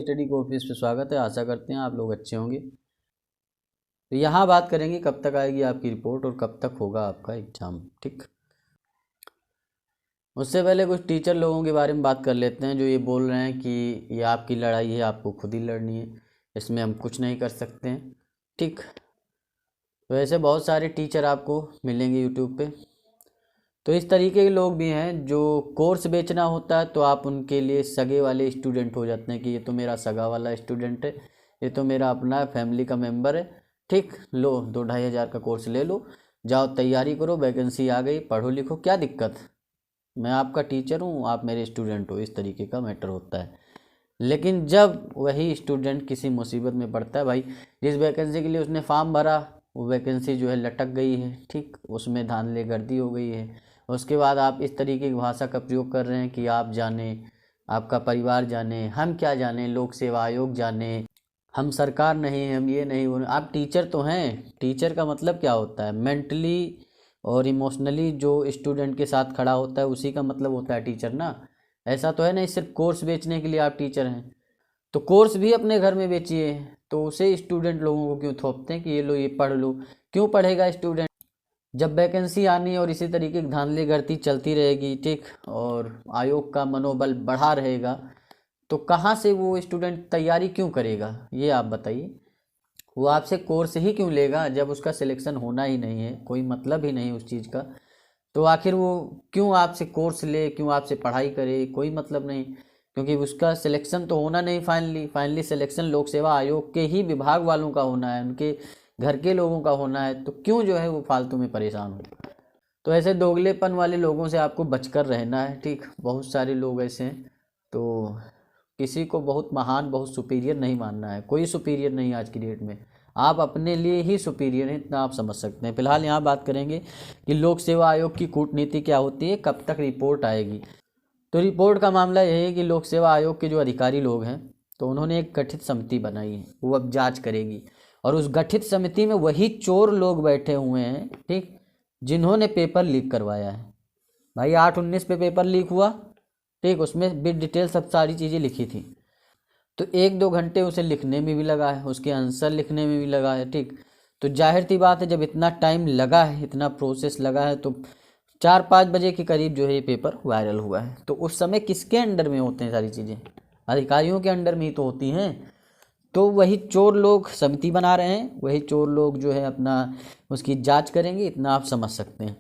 Study को office पे स्वागत है। आशा करते हैं आप लोग अच्छे होंगे। तो यहाँ बात करेंगे कब तक आएगी आपकी रिपोर्ट और कब तक होगा आपका एग्ज़ाम। ठीक, उससे पहले कुछ टीचर लोगों के बारे में बात कर लेते हैं जो ये बोल रहे हैं कि ये आपकी लड़ाई है, आपको खुद ही लड़नी है, इसमें हम कुछ नहीं कर सकते हैं। ठीक, तो ऐसे बहुत सारे टीचर आपको मिलेंगे यूट्यूब पे। तो इस तरीके के लोग भी हैं जो कोर्स बेचना होता है तो आप उनके लिए सगे वाले स्टूडेंट हो जाते हैं कि ये तो मेरा सगा वाला स्टूडेंट है, ये तो मेरा अपना फैमिली का मेंबर है। ठीक, लो 2-2,500 का कोर्स ले लो, जाओ तैयारी करो, वैकेंसी आ गई, पढ़ो लिखो, क्या दिक्कत, मैं आपका टीचर हूँ, आप मेरे स्टूडेंट हो। इस तरीके का मैटर होता है। लेकिन जब वही स्टूडेंट किसी मुसीबत में पड़ता है, भाई जिस वैकेंसी के लिए उसने फॉर्म भरा वो वैकेंसी जो है लटक गई है, ठीक, उसमें धांधली गर्दी हो गई है, उसके बाद आप इस तरीके की भाषा का प्रयोग कर रहे हैं कि आप जाने, आपका परिवार जाने, हम क्या जाने, लोक सेवा आयोग जाने, हम सरकार नहीं, हम ये नहीं, वो नहीं। आप टीचर तो हैं। टीचर का मतलब क्या होता है, मेंटली और इमोशनली जो स्टूडेंट के साथ खड़ा होता है उसी का मतलब होता है टीचर ना। ऐसा तो है नहीं सिर्फ कोर्स बेचने के लिए आप टीचर हैं। तो कोर्स भी अपने घर में बेचिए, तो उसे स्टूडेंट लोगों को क्यों थोपते हैं कि ये लो ये पढ़ लो। क्यों पढ़ेगा स्टूडेंट जब वैकेंसी आनी और इसी तरीके की धांधली गर्दी चलती रहेगी, ठीक, और आयोग का मनोबल बढ़ा रहेगा, तो कहाँ से वो स्टूडेंट तैयारी क्यों करेगा, ये आप बताइए। वो आपसे कोर्स ही क्यों लेगा जब उसका सिलेक्शन होना ही नहीं है, कोई मतलब ही नहीं उस चीज़ का। तो आखिर वो क्यों आपसे कोर्स ले, क्यों आपसे पढ़ाई करे, कोई मतलब नहीं, क्योंकि उसका सिलेक्शन तो होना नहीं। फाइनली सिलेक्शन लोक सेवा आयोग के ही विभाग वालों का होना है, उनके घर के लोगों का होना है। तो क्यों जो है वो फालतू में परेशान हो। तो ऐसे दोगलेपन वाले लोगों से आपको बचकर रहना है। ठीक, बहुत सारे लोग ऐसे हैं, तो किसी को बहुत महान, बहुत सुपीरियर नहीं मानना है। कोई सुपीरियर नहीं आज की डेट में, आप अपने लिए ही सुपीरियर हैं, इतना आप समझ सकते हैं। फिलहाल यहाँ बात करेंगे कि लोक सेवा आयोग की कूटनीति क्या होती है, कब तक रिपोर्ट आएगी। तो रिपोर्ट का मामला यह है कि लोक सेवा आयोग के जो अधिकारी लोग हैं तो उन्होंने एक गठित समिति बनाई है, वो अब जांच करेगी। और उस गठित समिति में वही चोर लोग बैठे हुए हैं, ठीक, जिन्होंने पेपर लीक करवाया है। भाई 8/19 पे पेपर लीक हुआ, ठीक, उसमें विद डिटेल सब सारी चीज़ें लिखी थी। तो 1-2 घंटे उसे लिखने में भी लगा है, उसके आंसर लिखने में भी लगा है। ठीक, तो जाहिर सी बात है जब इतना टाइम लगा है, इतना प्रोसेस लगा है, तो 4-5 बजे के करीब जो है ये पेपर वायरल हुआ है। तो उस समय किसके अंडर में होते हैं सारी चीज़ें, अधिकारियों के अंडर में ही तो होती हैं। तो वही चोर लोग समिति बना रहे हैं, वही चोर लोग जो है अपना उसकी जांच करेंगे, इतना आप समझ सकते हैं।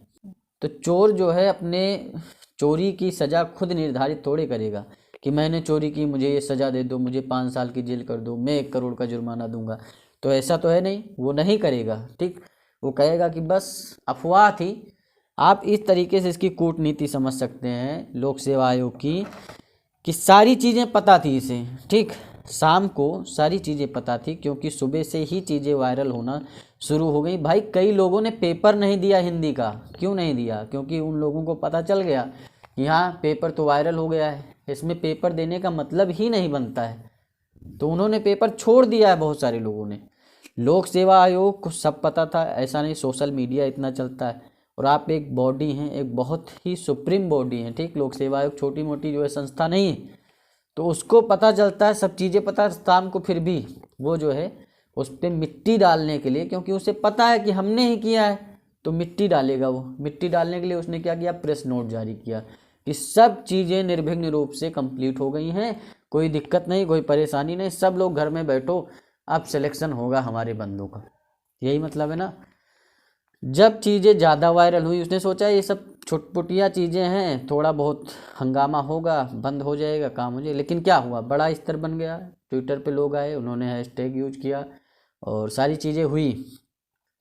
तो चोर जो है अपने चोरी की सज़ा खुद निर्धारित थोड़े करेगा कि मैंने चोरी की, मुझे ये सज़ा दे दो, मुझे 5 साल की जेल कर दो, मैं 1 करोड़ का जुर्माना दूंगा। तो ऐसा तो है नहीं, वो नहीं करेगा। ठीक, वो कहेगा कि बस अफवाह थी। आप इस तरीके से इसकी कूटनीति समझ सकते हैं लोक सेवा आयोग की, कि सारी चीज़ें पता थी इसे। ठीक, शाम को सारी चीज़ें पता थी क्योंकि सुबह से ही चीज़ें वायरल होना शुरू हो गई। भाई कई लोगों ने पेपर नहीं दिया हिंदी का। क्यों नहीं दिया, क्योंकि उन लोगों को पता चल गया कि हाँ पेपर तो वायरल हो गया है, इसमें पेपर देने का मतलब ही नहीं बनता है, तो उन्होंने पेपर छोड़ दिया है बहुत सारे लोगों ने। लोक सेवा आयोग को सब पता था, ऐसा नहीं, सोशल मीडिया इतना चलता है और आप एक बॉडी हैं, एक बहुत ही सुप्रीम बॉडी है। ठीक, लोक सेवा आयोग छोटी मोटी जो है संस्था नहीं है, तो उसको पता चलता है, सब चीज़ें पता है शाम को, फिर भी वो जो है उस पर मिट्टी डालने के लिए, क्योंकि उसे पता है कि हमने ही किया है तो मिट्टी डालेगा। वो मिट्टी डालने के लिए उसने क्या किया, प्रेस नोट जारी किया कि सब चीज़ें निर्विघ्न रूप से कंप्लीट हो गई हैं, कोई दिक्कत नहीं, कोई परेशानी नहीं, सब लोग घर में बैठो, अब सिलेक्शन होगा हमारे बंदों का। यही मतलब है ना। जब चीज़ें ज़्यादा वायरल हुई उसने सोचा ये सब छुटपुटिया चीज़ें हैं, थोड़ा बहुत हंगामा होगा, बंद हो जाएगा, काम हो जाएगा। लेकिन क्या हुआ, बड़ा स्तर बन गया। ट्विटर पे लोग आए, उन्होंने हैशटैग यूज किया और सारी चीज़ें हुई।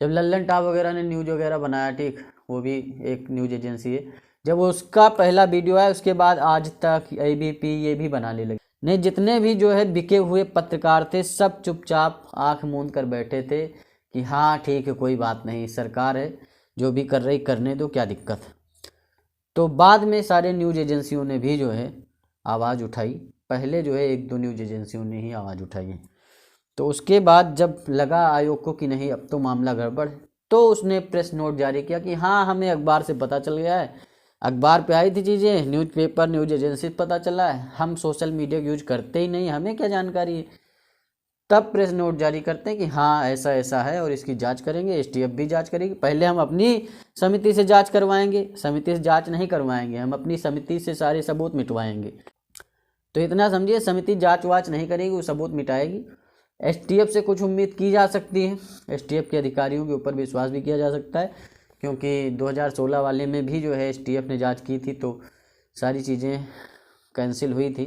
जब लल्लन टॉप वगैरह ने न्यूज़ वगैरह बनाया, ठीक, वो भी एक न्यूज़ एजेंसी है, जब उसका पहला वीडियो आया उसके बाद आज तक ABP ये भी बनाने लगे। नहीं, जितने भी जो है बिके हुए पत्रकार थे सब चुपचाप आंख मूंद कर बैठे थे कि हाँ ठीक है, कोई बात नहीं, सरकार है, जो भी कर रही करने दो, क्या दिक्कत। तो बाद में सारे न्यूज़ एजेंसियों ने भी जो है आवाज़ उठाई। पहले जो है 1-2 न्यूज़ एजेंसियों ने ही आवाज़ उठाई है। तो उसके बाद जब लगा आयोग को कि नहीं अब तो मामला गड़बड़ है, तो उसने प्रेस नोट जारी किया कि हाँ हमें अखबार से पता चल गया है, अखबार पे आई थी चीज़ें, न्यूज़पेपर न्यूज़ एजेंसी से पता चला है, हम सोशल मीडिया यूज करते ही नहीं, हमें क्या जानकारी है। तब प्रेस नोट जारी करते हैं कि हाँ ऐसा ऐसा है और इसकी जांच करेंगे, एसटीएफ भी जांच करेगी। पहले हम अपनी समिति से जांच करवाएंगे, समिति से जांच नहीं करवाएंगे, हम अपनी समिति से सारे सबूत मिटवाएंगे। तो इतना समझिए, समिति जांच वाच नहीं करेगी, वो सबूत मिटाएगी। एसटीएफ से कुछ उम्मीद की जा सकती है, एसटीएफ के अधिकारियों के ऊपर विश्वास भी किया जा सकता है, क्योंकि 2016 वाले में भी जो है एसटीएफ ने जांच की थी तो सारी चीज़ें कैंसिल हुई थी,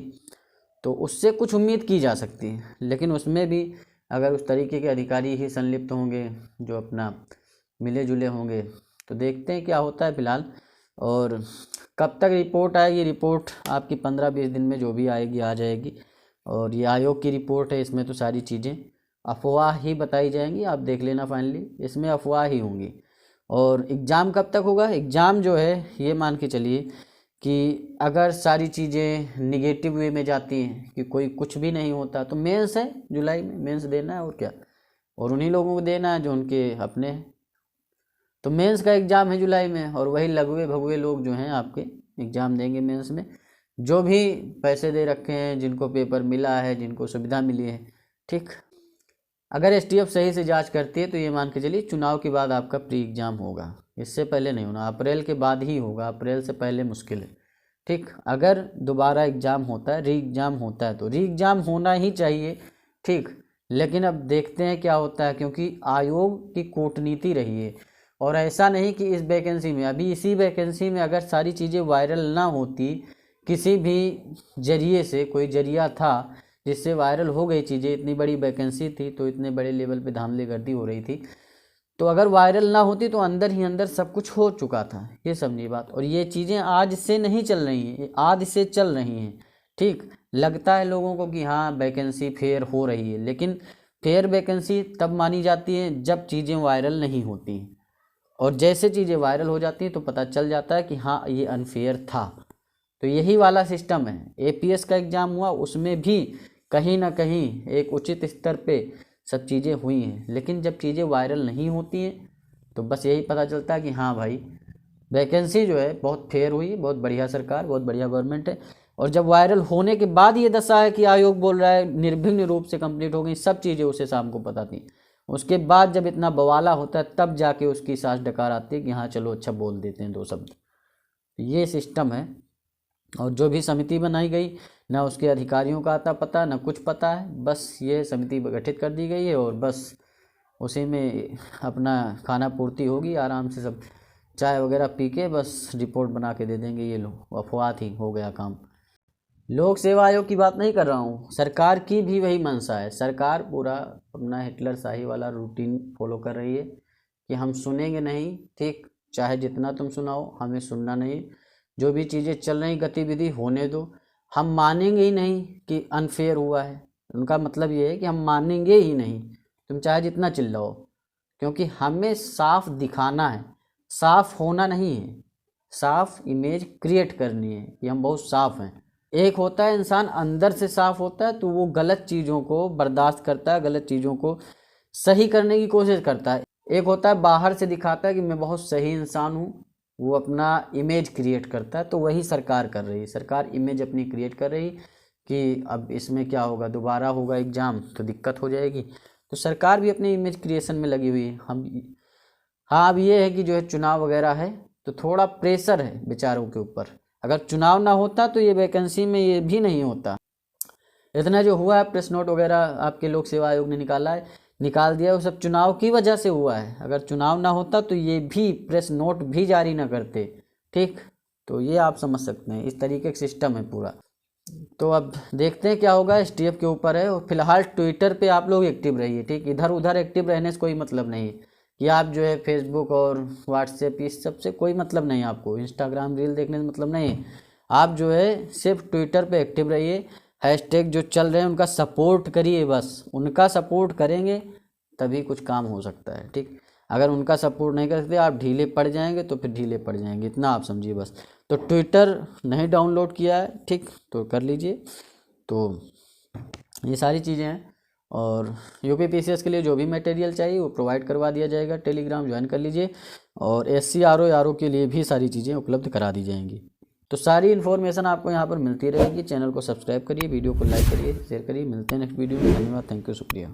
तो उससे कुछ उम्मीद की जा सकती है। लेकिन उसमें भी अगर उस तरीके के अधिकारी ही संलिप्त होंगे जो अपना मिले जुले होंगे, तो देखते हैं क्या होता है फिलहाल। और कब तक रिपोर्ट आएगी, रिपोर्ट आपकी 15-20 दिन में जो भी आएगी आ जाएगी। और ये आयोग की रिपोर्ट है, इसमें तो सारी चीज़ें अफवाह ही बताई जाएंगी, आप देख लेना फाइनली इसमें अफवाह ही होंगी। और एग्ज़ाम कब तक होगा, एग्ज़ाम जो है ये मान के चलिए कि अगर सारी चीज़ें निगेटिव वे में जाती हैं कि कोई कुछ भी नहीं होता, तो मेंस है जुलाई में, मेंस देना है और क्या, और उन्हीं लोगों को देना है जो उनके अपने हैं। तो मेंस का एग्ज़ाम है जुलाई में, और वही लघुए भगुए लोग जो हैं आपके एग्ज़ाम देंगे मेंस में, जो भी पैसे दे रखे हैं, जिनको पेपर मिला है, जिनको सुविधा मिली है। ठीक, अगर एसटीएफ सही से जांच करती है तो ये मान के चलिए चुनाव के बाद आपका प्री एग्ज़ाम होगा, इससे पहले नहीं होना, अप्रैल के बाद ही होगा, अप्रैल से पहले मुश्किल है। ठीक, अगर दोबारा एग्ज़ाम होता है, री एग्ज़ाम होता है, तो री एग्ज़ाम होना ही चाहिए। ठीक, लेकिन अब देखते हैं क्या होता है, क्योंकि आयोग की कूटनीति रही है। और ऐसा नहीं कि इस वैकेंसी में, अभी इसी वैकेंसी में अगर सारी चीज़ें वायरल ना होती, किसी भी जरिए से कोई जरिया था जिससे वायरल हो गई चीज़ें, इतनी बड़ी वैकेंसी थी तो इतने बड़े लेवल पे धांधलीगर्दी हो रही थी, तो अगर वायरल ना होती तो अंदर ही अंदर सब कुछ हो चुका था, ये समझिए बात। और ये चीज़ें आज से नहीं चल रही हैं, आज से चल रही हैं। ठीक, लगता है लोगों को कि हाँ वैकेंसी फेयर हो रही है, लेकिन फेयर वैकेंसी तब मानी जाती है जब चीज़ें वायरल नहीं होती हैं, और जैसे चीज़ें वायरल हो जाती हैं तो पता चल जाता है कि हाँ ये अनफेयर था। तो यही वाला सिस्टम है। एपीएस का एग्ज़ाम हुआ, उसमें भी कहीं ना कहीं एक उचित स्तर पे सब चीज़ें हुई हैं, लेकिन जब चीज़ें वायरल नहीं होती हैं तो बस यही पता चलता है कि हाँ भाई वैकेंसी जो है बहुत फेयर हुई, बहुत बढ़िया सरकार, बहुत बढ़िया गवर्नमेंट है। और जब वायरल होने के बाद ये दशा है कि आयोग बोल रहा है निर्विघ्न रूप से कंप्लीट हो गई, सब चीज़ें उसे शाम को पता थी, उसके बाद जब इतना बवाला होता है तब जाके उसकी सांस डकार आती है कि हाँ चलो अच्छा बोल देते हैं 2 शब्द। ये सिस्टम है। और जो भी समिति बनाई गई, ना उसके अधिकारियों का आता पता, ना कुछ पता है, बस ये समिति गठित कर दी गई है और बस उसी में अपना खाना पूर्ति होगी, आराम से सब चाय वगैरह पी के बस रिपोर्ट बना के दे देंगे ये लोग, अफवाह थी, हो गया काम। लोक सेवा आयोग की बात नहीं कर रहा हूँ, सरकार की भी वही मंशा है। सरकार पूरा अपना हिटलर शाही वाला रूटीन फॉलो कर रही है कि हम सुनेंगे नहीं, ठीक, चाहे जितना तुम सुनाओ हमें सुनना नहीं, जो भी चीज़ें चल रही गतिविधि होने दो, हम मानेंगे ही नहीं कि अनफेयर हुआ है। उनका मतलब ये है कि हम मानेंगे ही नहीं, तुम चाहे जितना चिल्लाओ, क्योंकि हमें साफ दिखाना है, साफ होना नहीं है, साफ इमेज क्रिएट करनी है कि हम बहुत साफ हैं। एक होता है इंसान अंदर से साफ होता है तो वो गलत चीज़ों को बर्दाश्त करता है, गलत चीज़ों को सही करने की कोशिश करता है। एक होता है बाहर से दिखाता है कि मैं बहुत सही इंसान हूँ, वो अपना इमेज क्रिएट करता है। तो वही सरकार कर रही है, सरकार इमेज अपनी क्रिएट कर रही कि अब इसमें क्या होगा, दोबारा होगा एग्ज़ाम तो दिक्कत हो जाएगी, तो सरकार भी अपनी इमेज क्रिएशन में लगी हुई है। हाँ, अब ये है कि जो है चुनाव वगैरह है तो थोड़ा प्रेशर है बेचारों के ऊपर। अगर चुनाव ना होता तो ये वैकेंसी में ये भी नहीं होता। इतना जो हुआ है प्रेस नोट वगैरह आपके लोक सेवा आयोग ने निकाल दिया, वो सब चुनाव की वजह से हुआ है। अगर चुनाव ना होता तो ये भी प्रेस नोट भी जारी ना करते। ठीक, तो ये आप समझ सकते हैं, इस तरीके का सिस्टम है पूरा। तो अब देखते हैं क्या होगा, एसटीएफ के ऊपर है। और फिलहाल ट्विटर पे आप लोग एक्टिव रहिए, ठीक, इधर उधर एक्टिव रहने से कोई मतलब नहीं है कि आप जो है फेसबुक और व्हाट्सएप इस सब से कोई मतलब नहीं है, आपको इंस्टाग्राम रील देखने से मतलब नहीं है। आप जो है सिर्फ ट्विटर पे एक्टिव रहिए, हैशटैग जो चल रहे हैं उनका सपोर्ट करिए, बस उनका सपोर्ट करेंगे तभी कुछ काम हो सकता है। ठीक, अगर उनका सपोर्ट नहीं करते आप ढीले पड़ जाएंगे तो फिर ढीले पड़ जाएंगे, इतना आप समझिए बस। तो ट्विटर नहीं डाउनलोड किया है, ठीक, तो कर लीजिए। तो ये सारी चीज़ें हैं। और यूपी पीसीएस के लिए जो भी मटेरियल चाहिए वो प्रोवाइड करवा दिया जाएगा, टेलीग्राम ज्वाइन कर लीजिए। और SC RO के लिए भी सारी चीज़ें उपलब्ध करा दी जाएंगी। तो सारी इन्फॉर्मेशन आपको यहाँ पर मिलती रहेगी। चैनल को सब्सक्राइब करिए, वीडियो को लाइक करिए, शेयर करिए। मिलते हैं नेक्स्ट वीडियो में। धन्यवाद, थैंक यू, शुक्रिया।